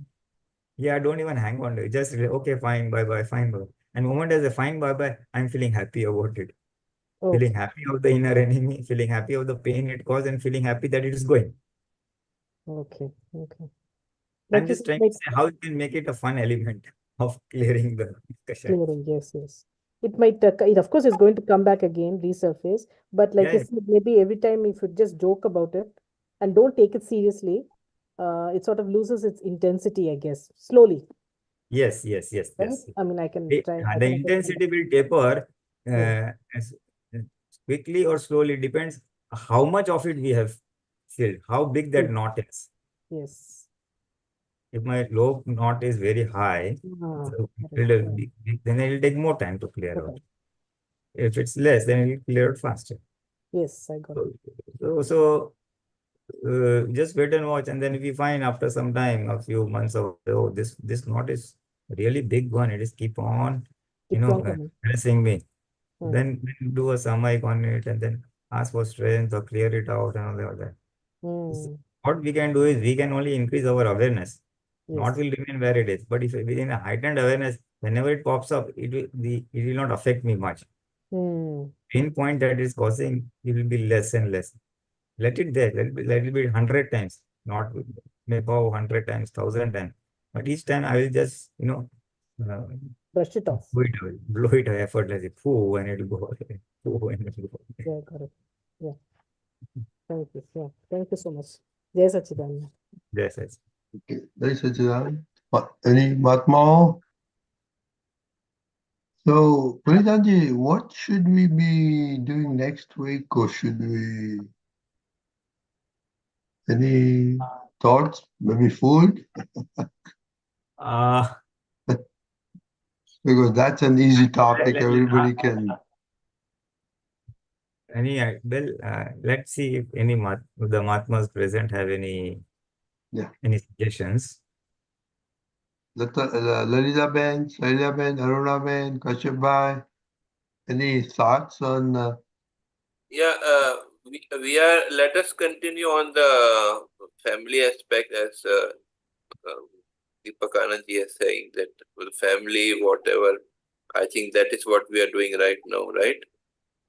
Yeah, don't even hang on to it. Just, okay, fine, bye-bye, fine, bye. And the moment I say fine, bye-bye, I'm feeling happy about it. Okay. Feeling happy of the inner enemy, feeling happy of the pain it caused, and feeling happy that it is going. Okay. I'm just trying to say how you can make it a fun element of clearing the discussion. Clearing, yes. It might, it of course is going to come back again, resurface. But like I said, maybe every time if you just joke about it and don't take it seriously, it sort of loses its intensity, I guess, slowly. Yes. Right? I mean, I can try. The intensity will taper as quickly or slowly, depends how much of it we have filled, how big that knot is. Yes. If my low knot is very high, so then it will take more time to clear out. If it's less, then it will clear out faster. Yes, I got it. So just wait and watch, and then if you find after some time, a few months of, oh, this knot is really big one, it is keep on pressing me. Then do a samik on it and then ask for strength or clear it out and all that. What we can do is we can only increase our awareness. Knot will remain where it is. But if within a heightened awareness, whenever it pops up, it will not affect me much. Pain point that is causing, it will be less and less. Let it there. Let it be 100 times. Not maybe 100 times, 1,000 times. But each time I will just, brush it off. Blow it away effortlessly. Pooh, and it will go away. Pooh, and it will go away. Yeah, got it. Yeah. Thank you. Yeah. Thank you so much. Jai Sachidanand. Jai Sachidanand. Okay. Jai Sachidanand. Any Mahatma? So, Pulinanandji, what should we be doing next week, or should we? Any thoughts? Maybe food? Because that's an easy topic. Everybody can. Let's see if any the Mahatmas present have any suggestions. Lalita Ben, Shaila Ben, Aruna Ben, Kashyap Bhai, any thoughts on? We are. Let us continue on the family aspect, as Deepakanandji is saying, that the family, whatever I think that is what we are doing right now, right?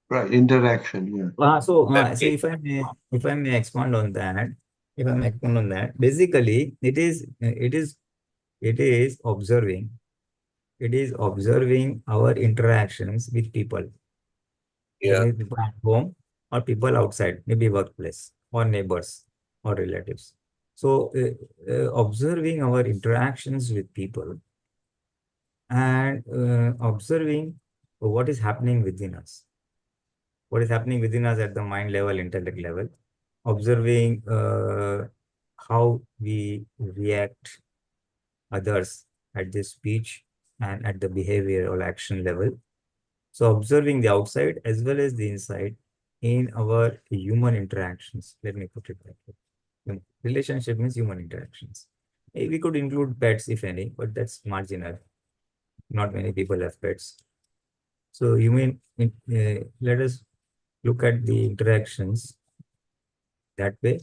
Right, interaction, yeah. So if I may expand on that, basically it is observing. It is observing our interactions with people. Yeah. Maybe people at home or people outside, maybe workplace or neighbors or relatives. So observing our interactions with people and observing what is happening within us. What is happening within us at the mind level, intellect level, observing how we react others at the speech and at the behavior or action level. So observing the outside as well as the inside in our human interactions. Let me put it that way. Relationship means human interactions. We could include pets if any, but that's marginal. Not many people have pets. So let us look at the interactions that way.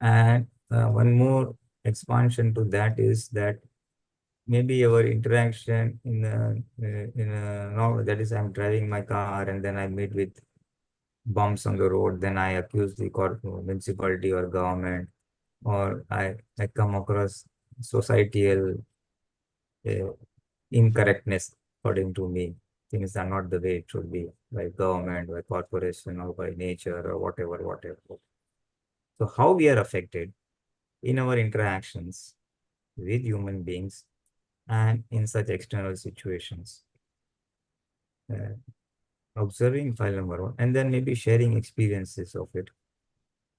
And one more expansion to that is that maybe our interaction that is I'm driving my car and then I meet with bumps on the road, then I accuse the municipality or government, or I come across societal incorrectness according to me. Things are not the way it should be by government, by corporation, or by nature, or whatever. So how we are affected in our interactions with human beings and in such external situations. Observing file number one, and then maybe sharing experiences of it,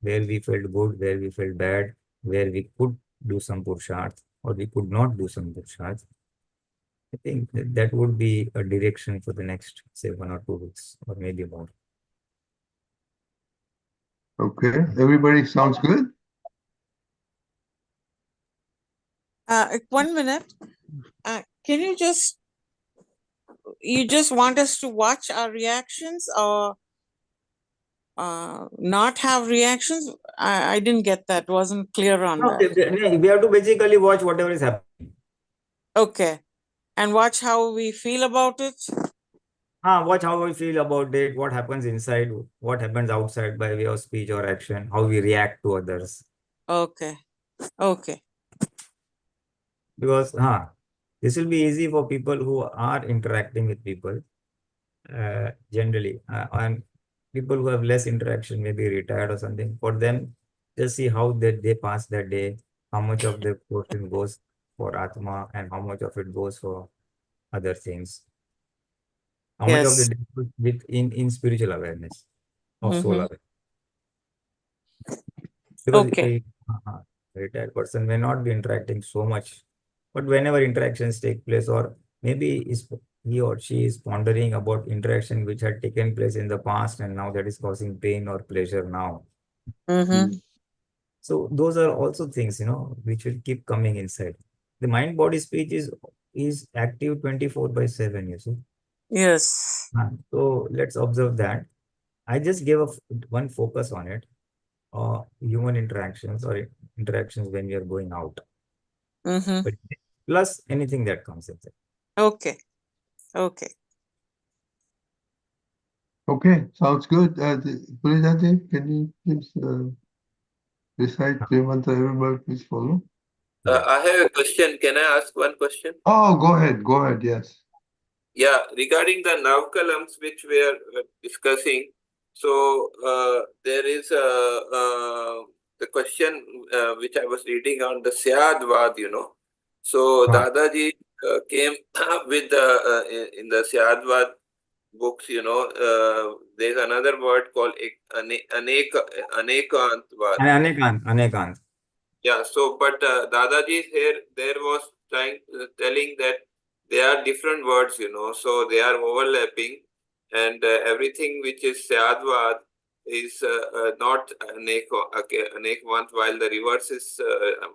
where we felt good, where we felt bad, where we could do some purusharth or we could not do some purusharth. I think that would be a direction for the next, say, 1 or 2 weeks, or maybe more. Okay, everybody sounds good? 1 minute. Can you just want us to watch our reactions or not have reactions? I didn't get that. Wasn't clear on No, that. we have to basically watch whatever is happening. Okay. And watch how we feel about it? Watch how we feel about it, what happens inside, what happens outside by way of speech or action, how we react to others. Okay. Okay. Because this will be easy for people who are interacting with people generally, and people who have less interaction, maybe retired or something. For them, just see how they pass their day, how much of the portion goes for Atma and how much of it goes for other things. How much of the Yes. day goes in spiritual awareness of soul Mm-hmm. awareness. Because Okay. a retired person may not be interacting so much, but whenever interactions take place, or maybe he or she is pondering about interaction which had taken place in the past and now that is causing pain or pleasure now. Mm-hmm. So those are also things, which will keep coming inside. The mind body speech is active 24/7, you see. Yes. So let's observe that. I just gave one focus on it. Human interactions or interactions when we are going out. Mm-hmm. But plus anything that comes inside. Okay. Okay. Okay, sounds good. Pulinanandji, can you please recite the mantra? Everybody please follow. I have a question. Can I ask one question? Oh, go ahead, yes. Yeah, regarding the Navkalams which we are discussing, so there is the question which I was reading on the syadwad, So Dadaji came with in the syadwad books, there's another word called anekantvad. Anekant. Yeah, so but Dadaji here there was telling that they are different words, so they are overlapping, and everything which is syadwad is not anekant, while the reverse is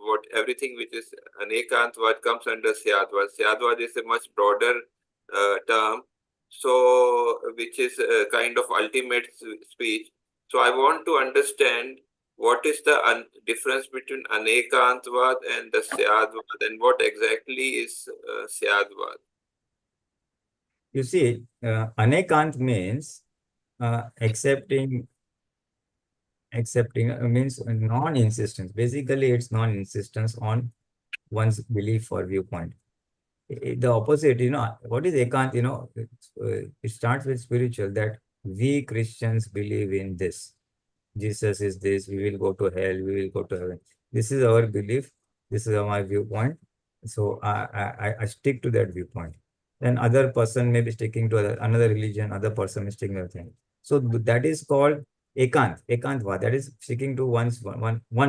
what everything which is anekantvad comes under syadwad. Syadwad is a much broader term, so which is a kind of ultimate speech. So I want to understand what is the difference between anekantvad and the syadwad, and what exactly is syadwad? You see, anekant means accepting means non-insistence. Basically, it's non-insistence on one's belief or viewpoint. The opposite, what is ekant? It starts with spiritual, that we Christians believe in this. Jesus is this, we will go to hell, we will go to heaven. This is our belief, this is my viewpoint. So I stick to that viewpoint. Then other person may be sticking to another religion, other person is sticking to other thing. So that is called ekantva, that is sticking to one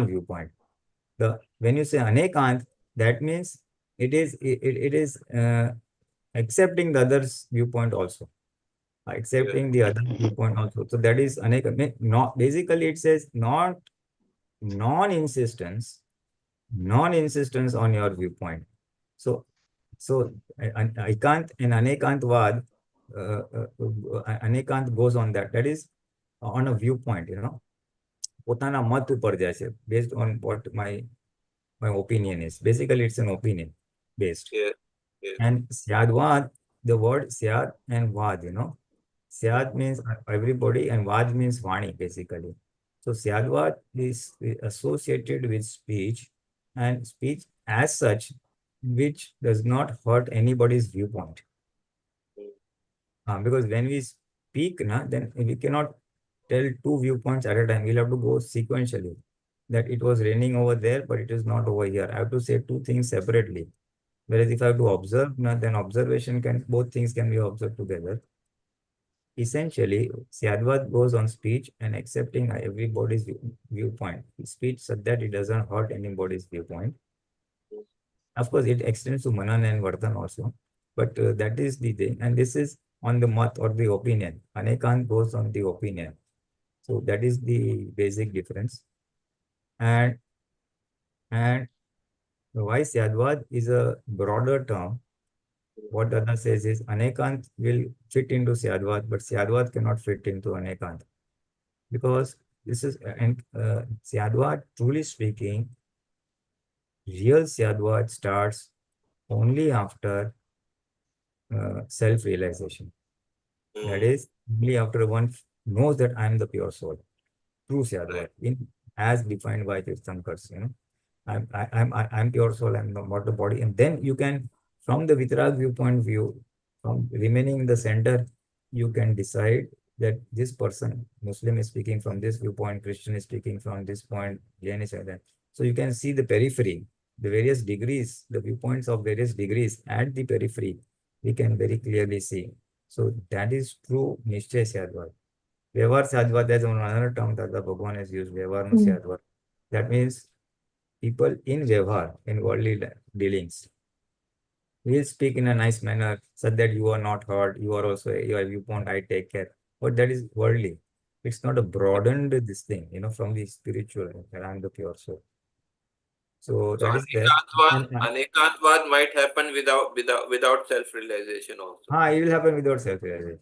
viewpoint. When you say anekant, that means it is accepting the other's viewpoint also, accepting the other viewpoint also. So that is not basically it says not non-insistence on your viewpoint. So I can't in anekantvad, anekant goes on that is on a viewpoint, પોતાના મત ઉપર જાય છે, based on what my opinion is. Basically it's an opinion based. Yeah. Yeah. And syadwad, the word syad and vad, syad means everybody and vad means vani basically. So syadwad is associated with speech, and speech as such which does not hurt anybody's viewpoint. Because when we speak, then we cannot tell two viewpoints at a time. We'll have to go sequentially. That it was raining over there, but it is not over here. I have to say two things separately. Whereas if I have to observe, then both things can be observed together. Essentially, syadwad goes on speech and accepting everybody's viewpoint. Speech so that it doesn't hurt anybody's viewpoint. Of course, it extends to Mann and Vachan also. But that is the thing. And this is on the mat or the opinion. Anekant goes on the opinion. So that is the basic difference. And why syadwad is a broader term. What Dada says is anekant will fit into syadwad, but syadwad cannot fit into anekant. Because this is, syadwad, truly speaking, real syadwad starts only after self-realization. That is, only after one knows that I am the pure soul. True syadwad, as defined by Tirthankars, I'm pure soul, I'm not the body. And then you can, from the Vitrag viewpoint from remaining in the center, you can decide that this person, Muslim is speaking from this viewpoint, Christian is speaking from this point, Jain is like that. So you can see the periphery, the various degrees, the viewpoints of various degrees at the periphery, we can very clearly see. So that is true Nishchay Syadwad. Vyavhar Syadwad, that's another term that the Bhagwan has used, Vyavhar no Syadwad. That means people in Vyavhar, in worldly dealings, will speak in a nice manner so that you are not hurt, you are also, your viewpoint, I take care. But that is worldly. It's not a broadened this thing, from the spiritual, that I'm the pure soul. So that is there. Anekantvad might happen without self-realization also. It will happen without self-realization.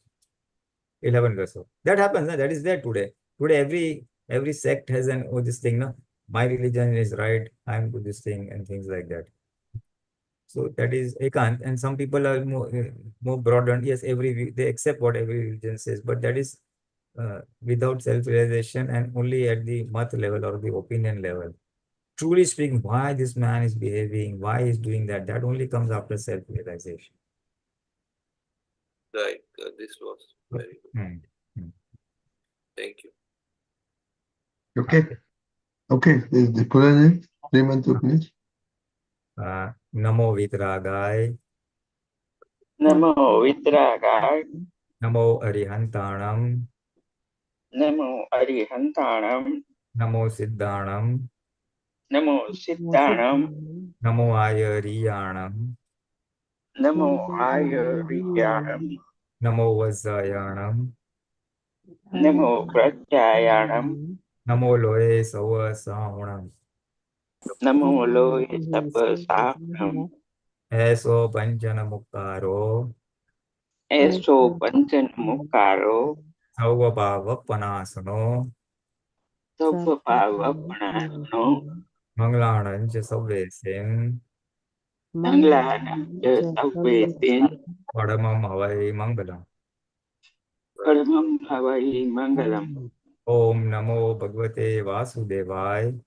It will happen also. That happens. That is there today. Today, every sect has this thing. No? My religion is right. I'm to this thing and things like that. So that is ekant. And some people are more broadened. Yes, they accept what every religion says, but that is without self-realization and only at the mat level or the opinion level. Truly speaking, why this man is behaving, why he's doing that, that only comes after self-realization. Right. This was very good. Thank you. Okay. The Pulinanandji, 3 months, please. Namo Vitragay. Namo Vitragay. Namo Arihantanam. Namo Arihantanam. Namo Siddhanam. Namo Siddhanam. Namo Ayariyanam. Namo Ayariyanam. Namo Vasayanam. Namo Prajayanam. Namo Loe Sawasamunam. Namo Loe Sapasahanam. Eso Panchana Mukkaro. Eso Panchana Mukkaro. Sauvabhava Panasano. Sauvabhava Panasano. Manglananja Savvesim. Manglana Savvesim. परमं हवै मंगलम्। परमं हवै मंगलम्। ओम नमो भगवते वासुदेवाय।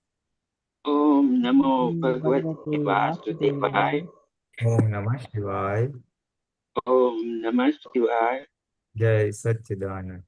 ओम नमो भगवते भगवते वासुदेवाय। वासुदेवाय। ओम नमः शिवाय। ओम नमः शिवाय। जय सच्चिदानंद।